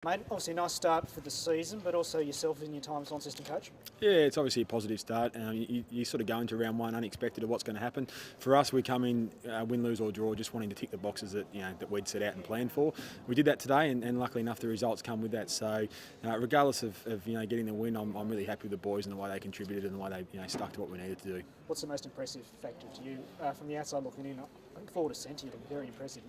Mate, obviously a nice start for the season, but also yourself in your time as Launceston coach. Yeah, it's obviously a positive start. You sort of go into round one unexpected of what's going to happen. For us, we come in win, lose or draw, just wanting to tick the boxes that that we'd set out and planned for. We did that today, and luckily enough, the results come with that. So, regardless of getting the win, I'm really happy with the boys and the way they contributed and the way they stuck to what we needed to do. What's the most impressive factor to you from the outside looking in? I think forward centre, you look very impressive.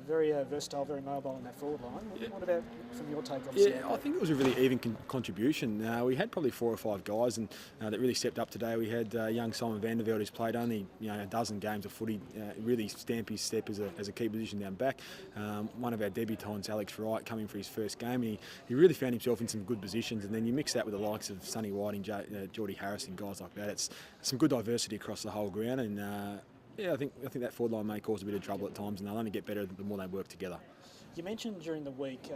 Very versatile, very mobile in that forward line. What about from your take on Yeah, I think it was a really even contribution. We had probably 4 or 5 guys and that really stepped up today. We had young Simon Vanderveld, who's played only a dozen games of footy, really stamp his step as a key position down back. One of our debutants, Alex Wright, coming for his first game, and he really found himself in some good positions. And then you mix that with the likes of Sonny Whiting, Geordie Harris, and guys like that. It's some good diversity across the whole ground, and I think that forward line may cause a bit of trouble at times, and they'll only get better the more they work together. You mentioned during the week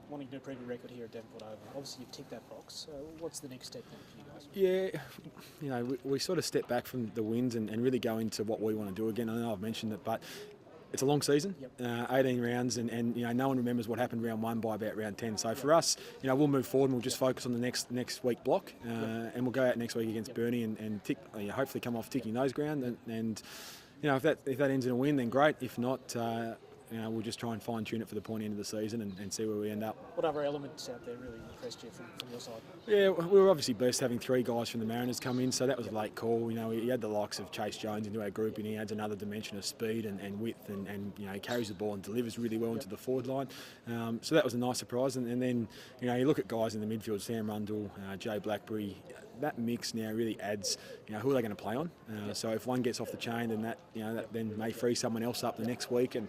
wanting to improve your record here at Devonport Oval. Obviously, you've ticked that box. What's the next step then for you guys? Yeah, we sort of step back from the wins and really go into what we want to do again. I know I've mentioned it, but it's a long season, 18 rounds, and no one remembers what happened round 1 by about round 10. So for us, we'll move forward and we'll just focus on the next week block, and we'll go out next week against Burnie and tick, hopefully come off ticking those ground. And if that ends in a win, then great. If not, we'll just try and fine tune it for the point end of the season and see where we end up. What other elements out there really impressed you from your side? Yeah, we were obviously blessed having 3 guys from the Mariners come in, so that was a late call. He had the likes of Chase Jones into our group, and he adds another dimension of speed and width, and he carries the ball and delivers really well into the forward line. So that was a nice surprise. And then you look at guys in the midfield, Sam Rundle, Jay Blackberry. That mix now really adds, who are they going to play on? So if one gets off the chain, then that then may free someone else up the next week. And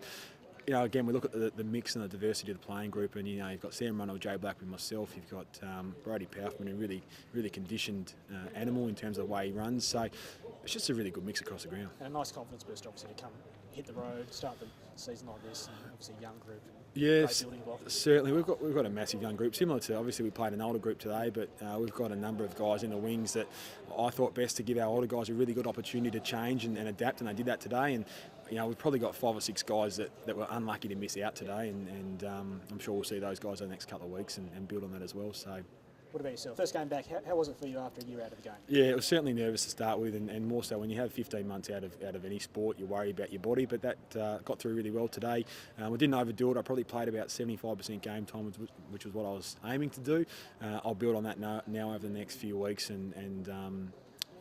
again, we look at the mix and the diversity of the playing group, and you've got Sam Rundle, Jay Blackberry, myself. You've got Brody Powerfman, a really conditioned animal in terms of the way he runs. So it's just a really good mix across the ground. And a nice confidence boost, obviously, to come hit the road, start the season like this, and obviously a young group. Yes, certainly. We've got a massive young group, similar to, obviously we played an older group today, but we've got a number of guys in the wings that I thought best to give our older guys a really good opportunity to change and adapt, and they did that today. And we've probably got 5 or 6 guys that were unlucky to miss out today, and I'm sure we'll see those guys over the next couple of weeks and build on that as well. So. What about yourself? First game back, how was it for you after a year out of the game? Yeah, it was certainly nervous to start with, and more so when you have 15 months out of any sport, you worry about your body, but that got through really well today. We didn't overdo it. I probably played about 75% game time, which was what I was aiming to do. I'll build on that now over the next few weeks, and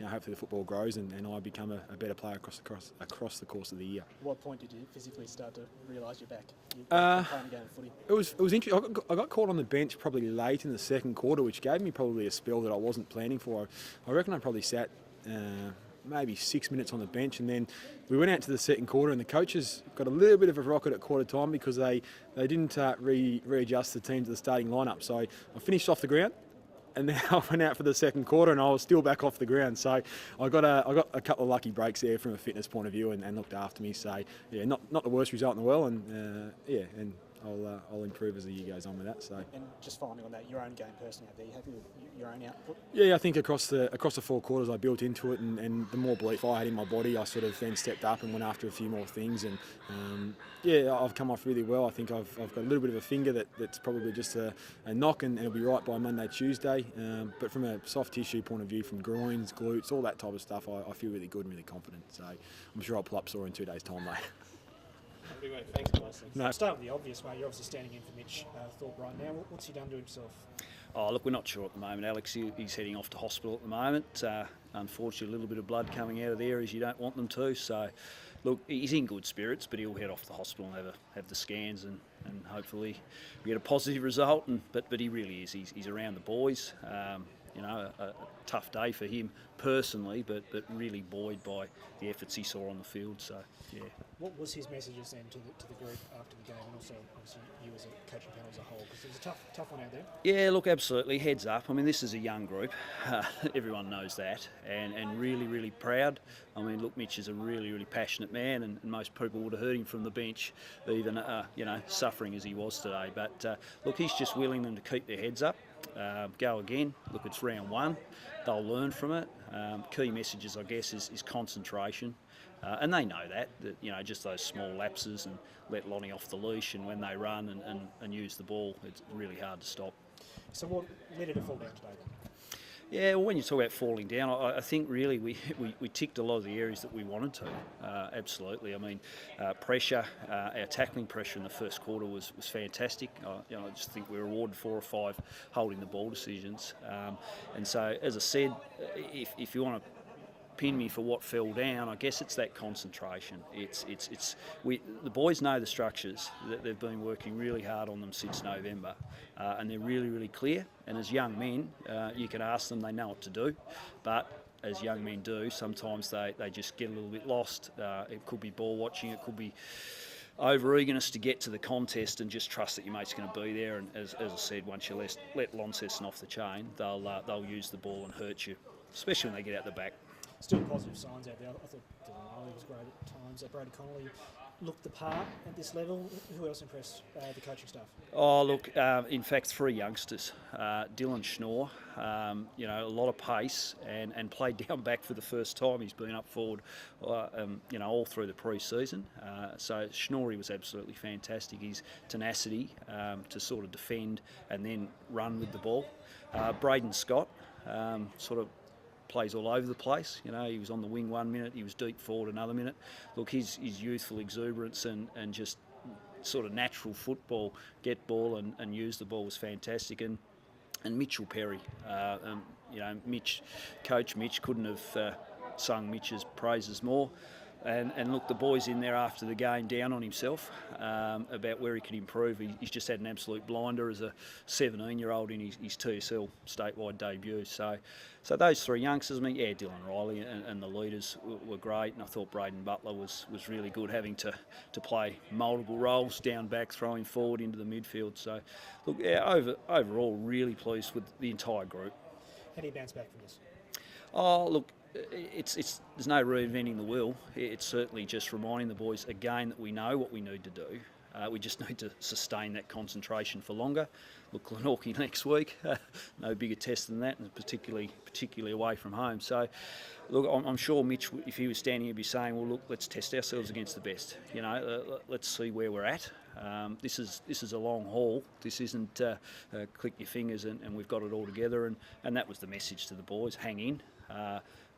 hopefully the football grows and I become a better player across the course of the year. At what point did you physically start to realise you're back? You're playing a game of footy. It was interesting. I got caught on the bench probably late in the second quarter, which gave me probably a spell that I wasn't planning for. I reckon I probably sat maybe 6 minutes on the bench, and then we went out to the second quarter, and the coaches got a little bit of a rocket at quarter time because they didn't readjust the team to the starting lineup. So I finished off the ground, and then I went out for the second quarter and I was still back off the ground. So I got a couple of lucky breaks there from a fitness point of view and looked after me. So yeah, not the worst result in the world, and and I'll improve as the year goes on with that. So. And just finally on that, your own game personally out there, you happy with your own output? Yeah, I think across the 4 quarters I built into it, and the more belief I had in my body, I sort of then stepped up and went after a few more things. And I've come off really well. I think I've got a little bit of a finger that's probably just a knock, and it'll be right by Monday, Tuesday. But from a soft tissue point of view, from groins, glutes, all that type of stuff, I feel really good and really confident. So I'm sure I'll pull up sore in 2 days' time, mate. Thanks, guys. No. Start with the obvious, mate. You're obviously standing in for Mitch Thorpe right now. What's he done to himself? Oh, look, we're not sure at the moment, Alex. He's heading off to hospital at the moment. Unfortunately, a little bit of blood coming out of there as you don't want them to. So, look, he's in good spirits, but he'll head off to the hospital and have the scans and hopefully we get a positive result. But he really is. He's around the boys. A tough day for him personally, but really buoyed by the efforts he saw on the field. So, yeah. What was his messages then to the group after the game, and also obviously you as a coaching panel as a whole? Because it was a tough one out there. Yeah, look, absolutely. Heads up. I mean, this is a young group. Everyone knows that, and really, really proud. I mean, look, Mitch is a really, really passionate man, and most people would have heard him from the bench, even suffering as he was today. But look, he's just willing them to keep their heads up. go again. Look, it's round one. They'll learn from it. Key messages, I guess, is concentration. And they know that, just those small lapses and let Lonnie off the leash, and when they run and use the ball, it's really hard to stop. So what led it to fall down today? Yeah, well, when you talk about falling down, I think really we ticked a lot of the areas that we wanted to. Absolutely. I mean, pressure, our tackling pressure in the first quarter was fantastic. I just think we were awarded 4 or 5 holding the ball decisions. And so, as I said, if you want to pin me for what fell down, I guess it's that concentration. The boys know the structures. They've been working really hard on them since November, and they're really, really clear. And as young men, you can ask them, they know what to do, but as young men do, sometimes they just get a little bit lost. It could be ball watching, it could be over eagerness to get to the contest and just trust that your mate's going to be there. And as I said, once you let Launceston off the chain, they'll use the ball and hurt you, especially when they get out the back. Still positive signs out there. I thought Dylan Riley was great at times. Brady Connolly looked the part at this level. Who else impressed the coaching staff? Oh, look, in fact, 3 youngsters. Dylan Schnorr, a lot of pace and played down back for the first time. He's been up forward, all through the pre-season. So Schnorr was absolutely fantastic. His tenacity to sort of defend and then run with the ball. Braden Scott, sort of plays all over the place. He was on the wing 1 minute, he was deep forward another minute. Look, his youthful exuberance and just sort of natural football, get ball and use the ball was fantastic. And Mitchell Perry, Coach Mitch couldn't have sung Mitch's praises more. And look, the boys in there after the game down on himself about where he could improve. He's just had an absolute blinder as a 17-year-old in his TSL statewide debut. So those 3 youngsters, Dylan Riley and the leaders were great, and I thought Braden Butler was really good, having to play multiple roles, down back, throwing forward into the midfield. So look, overall, really pleased with the entire group. How do you bounce back from this? Oh, look, there's no reinventing the wheel. It's certainly just reminding the boys again that we know what we need to do. We just need to sustain that concentration for longer. Look, Glenorchy next week, no bigger test than that, and particularly away from home. So, look, I'm sure Mitch, if he was standing here, would be saying, well, look, let's test ourselves against the best. Let's see where we're at. This is a long haul. This isn't click your fingers and we've got it all together. And that was the message to the boys: hang in.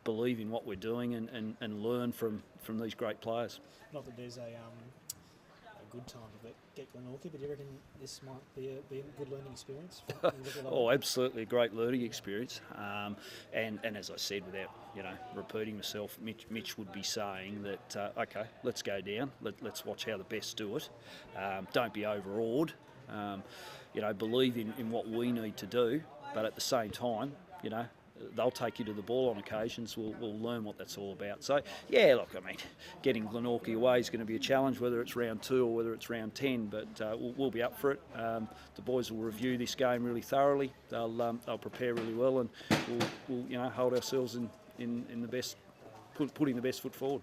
Believe in what we're doing and learn from these great players. Not that there's a good time to get Glenorchy, but do you reckon this might be a good learning experience? Oh, absolutely a great learning experience. And as I said, without repeating myself, Mitch would be saying that okay, let's go down. Let's watch how the best do it. Don't be overawed. Believe in what we need to do, but at the same time, they'll take you to the ball on occasions. We'll learn what that's all about. So, yeah, look, getting Glenorchy away is going to be a challenge, whether it's round 2 or whether it's round 10, but we'll be up for it. The boys will review this game really thoroughly. They'll prepare really well, and we'll hold ourselves in the best, putting the best foot forward.